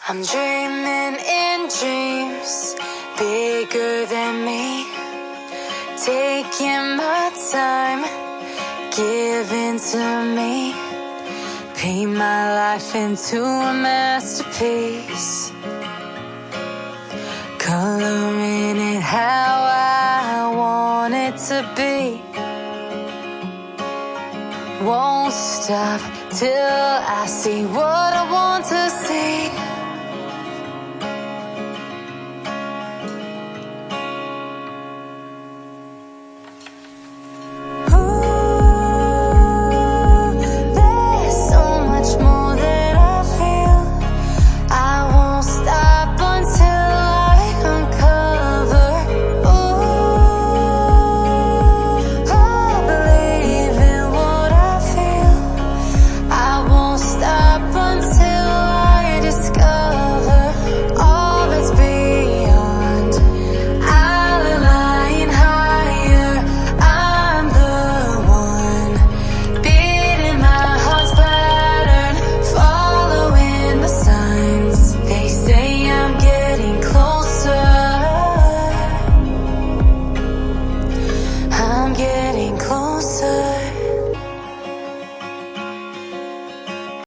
I'm dreaming in dreams bigger than me, taking my time, giving to me, paint my life into a masterpiece, coloring it how I want it to be. Won't stop till I see what I want.